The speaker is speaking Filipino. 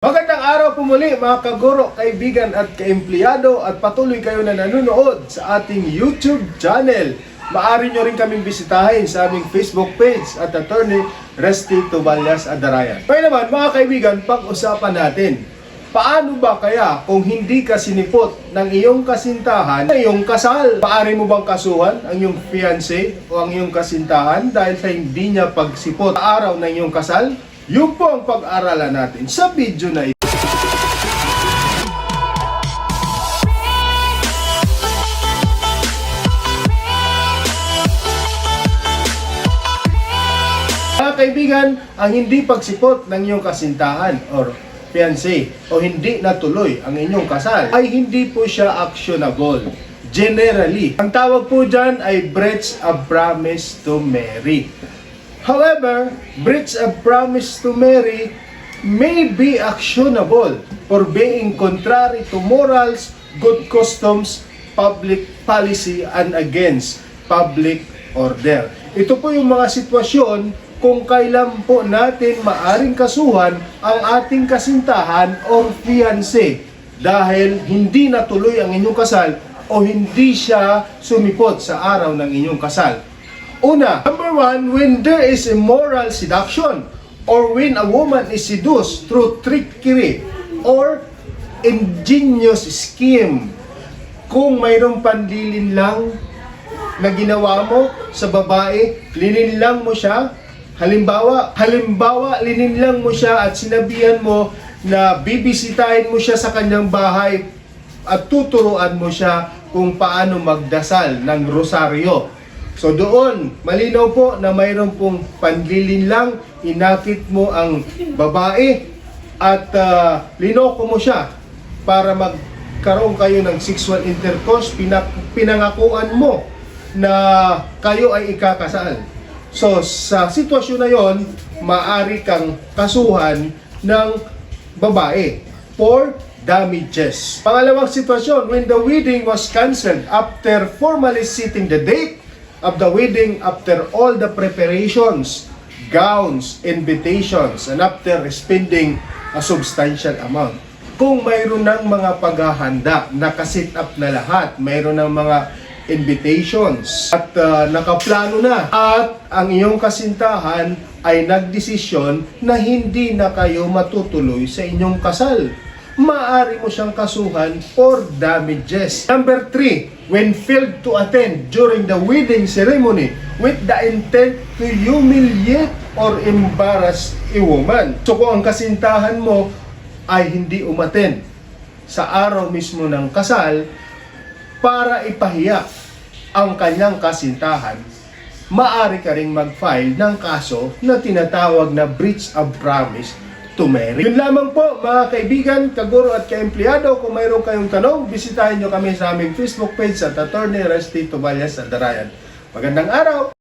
Magandang araw po muli mga kaguro, kaibigan at kaempleyado at patuloy kayo na nanonood sa ating YouTube channel. Maaari nyo rin kaming bisitahin sa aming Facebook page at Attorney Resty Toballas Adarayan. Kaya naman mga kaibigan, pag-usapan natin, paano ba kaya kung hindi ka sinipot ng iyong kasintahan na iyong kasal? Maaari mo bang kasuhan ang iyong fiancé o ang iyong kasintahan dahil sa hindi niya pagsipot sa araw ng iyong kasal? Yun po ang pag-aralan natin sa video na ito. Mga kaibigan, ang hindi pagsipot ng iyong kasintahan or fiancé o hindi natuloy ang inyong kasal ay hindi po siya actionable. Generally, ang tawag po dyan ay breach of promise to marry. However, breach of promise to marry may be actionable for being contrary to morals, good customs, public policy, and against public order. Ito po yung mga sitwasyon kung kailan po natin maaring kasuhan ang ating kasintahan o fiancé dahil hindi natuloy ang inyong kasal o hindi siya sumipot sa araw ng inyong kasal. Una, number one, when there is immoral seduction or when a woman is seduced through trickery or ingenious scheme. Kung mayroong panlilin lang na ginawa mo sa babae, lininlang mo siya, halimbawa, lininlang mo siya at sinabihan mo na bibisitahin mo siya sa kanyang bahay at tuturuan mo siya kung paano magdasal ng rosaryo. So doon, malinaw po na mayroon pong panlilinlang, inakit mo ang babae at linoko mo siya para magkaroon kayo ng sexual intercourse, pinangakuan mo na kayo ay ikakasal. So sa sitwasyon na yon, maaari kang kasuhan ng babae for damages. Pangalawang sitwasyon, when the wedding was cancelled after formally setting the date of the wedding, after all the preparations, gowns, invitations, and after spending a substantial amount. Kung mayroon ng mga paghahanda, nakasit up na lahat, mayroon ng mga invitations, at nakaplano na, at ang iyong kasintahan ay nagdesisyon na hindi na kayo matutuloy sa inyong kasal, maaari mo siyang kasuhan for damages. Number 3, when failed to attend during the wedding ceremony with the intent to humiliate or embarrass a woman. So kung ang kasintahan mo ay hindi umattend sa araw mismo ng kasal para ipahiya ang kanyang kasintahan, maaari ka ring mag-file ng kaso na tinatawag na breach of promise to marry. Yun lamang po mga kaibigan, kaguro at kaempleyado. Kung mayroon kayong tanong, bisitahin nyo kami sa aming Facebook page at Attorney Resty Toballas Adarayan. Magandang araw!